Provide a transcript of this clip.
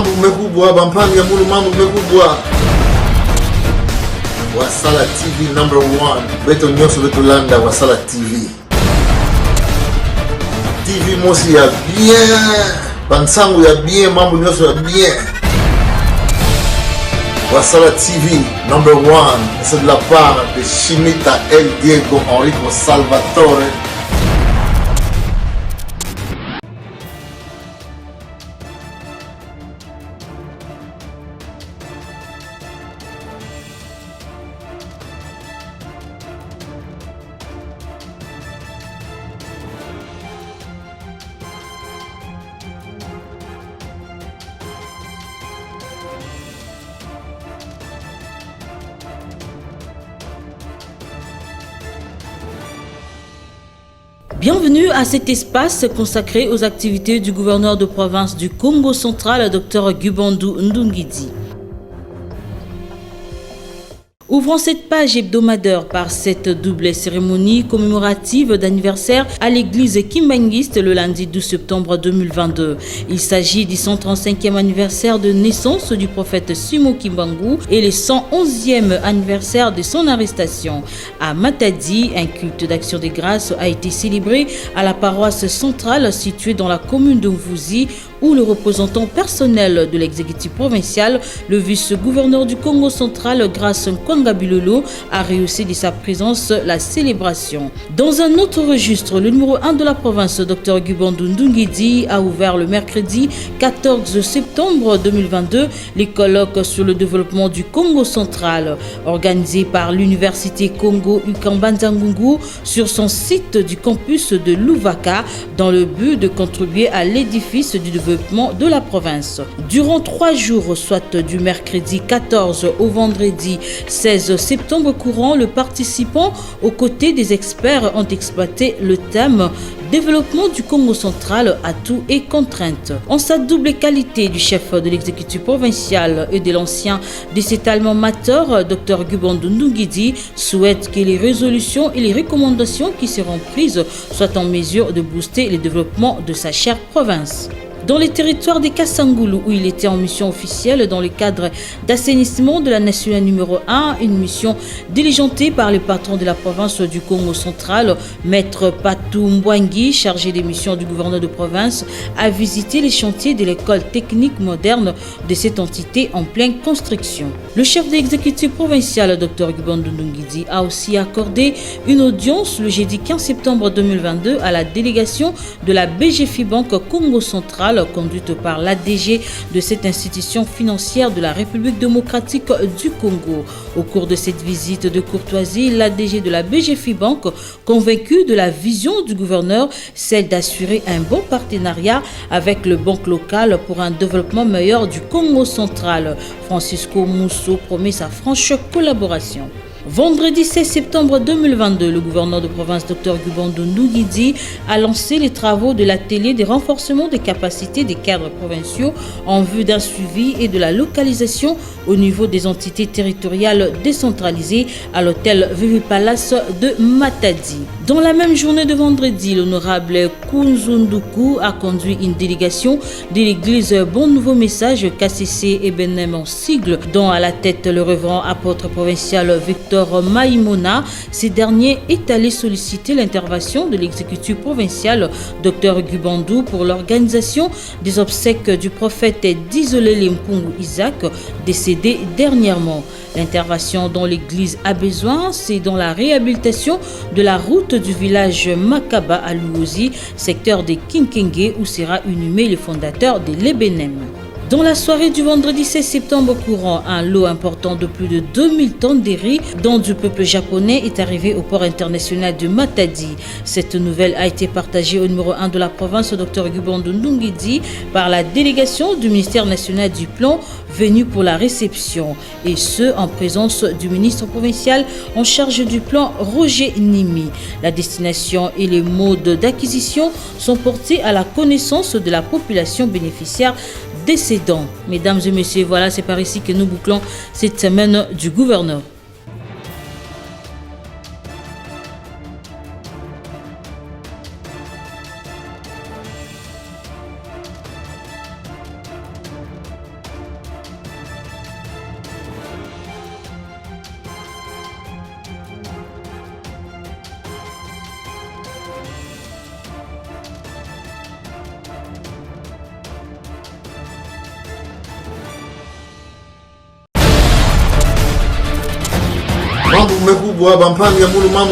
mambo mekubwa bampanga mulu mambo mekubwa Wasala TV #1 beto nyonso beto landa Wasala TV TV mosi ya bien bansangu ya bien mambo nyonso ya bien Wasala TV #1 c'est de la part de Chimita El Diego Enrico Salvatore. Bienvenue à cet espace consacré aux activités du gouverneur de province du Congo central, Dr Gubandou Ndungidi. Ouvrons cette page hebdomadaire par cette double cérémonie commémorative d'anniversaire à l'église Kimbangiste le lundi 12 septembre 2022. Il s'agit du 135e anniversaire de naissance du prophète Simon Kimbangu et le 111e anniversaire de son arrestation. À Matadi, un culte d'action de grâce a été célébré à la paroisse centrale située dans la commune de Mvuzi, où le représentant personnel de l'exécutif provincial, le vice-gouverneur du Congo central, Grace Nkwanga-Bilolo, a rehaussé de sa présence la célébration. Dans un autre registre, le numéro 1 de la province, Dr Gubandou Ndungidi, a ouvert le mercredi 14 septembre 2022 les colloques sur le développement du Congo central, organisés par l'Université Congo Ukambanza-Ngungu sur son site du campus de Louvaka, dans le but de contribuer à l'édifice du développement de la province. Durant 3 jours, soit du mercredi 14 au vendredi 16 septembre courant, le participant aux côtés des experts ont exploité le thème développement du Congo central, atouts et contraintes. En sa double qualité du chef de l'exécutif provincial et de l'ancien de cet allemand mateur, Dr Gubandou Ndungidi souhaite que les résolutions et les recommandations qui seront prises soient en mesure de booster le développement de sa chère province. Dans les territoires des Kassangoulou, où il était en mission officielle dans le cadre d'assainissement de la nationale numéro 1, une mission diligentée par le patron de la province du Congo central, Maître Patou Mbwangi, chargé des missions du gouverneur de province, a visité les chantiers de l'école technique moderne de cette entité en pleine construction. Le chef de l'exécutif provincial, Dr Gubandou Ndungidi, a aussi accordé une audience le jeudi 15 septembre 2022 à la délégation de la BGFI Banque Congo central, conduite par l'ADG de cette institution financière de la République démocratique du Congo. Au cours de cette visite de courtoisie, l'ADG de la BGFI Banque, convaincu de la vision du gouverneur, celle d'assurer un bon partenariat avec le banque local pour un développement meilleur du Congo central. Francisco Mousso promet sa franche collaboration. Vendredi 16 septembre 2022, le gouverneur de province Dr Gubandou Ndungidi a lancé les travaux de l'atelier de renforcement des capacités des cadres provinciaux en vue d'un suivi et de la localisation au niveau des entités territoriales décentralisées à l'hôtel Vivi Palace de Matadi. Dans la même journée de vendredi, l'honorable Kunzunduku a conduit une délégation de l'église Bon Nouveau Message KCC Ebenem en sigle, dont à la tête le révérend apôtre provincial Victor Maïmona. Ces derniers est allé solliciter l'intervention de l'exécutif provincial Dr Gubandou pour l'organisation des obsèques du prophète Dizolé Limpungu Isaac, décédé dernièrement. L'intervention dont l'église a besoin, c'est dans la réhabilitation de la route du village Makaba à Luozi, secteur de Kinkenge, où sera inhumé le fondateur de l'Ebenem. Dans la soirée du vendredi 16 septembre courant, un lot important de plus de 2000 tonnes de riz, dont du peuple japonais, est arrivé au port international de Matadi. Cette nouvelle a été partagée au numéro 1 de la province, Dr Gubandou Ndungidi, par la délégation du ministère national du plan venue pour la réception, et ce en présence du ministre provincial en charge du plan, Roger Nimi. La destination et les modes d'acquisition sont portés à la connaissance de la population bénéficiaire décédant. Mesdames et messieurs, voilà, c'est par ici que nous bouclons cette semaine du gouverneur. kubwa bampange mulu mamu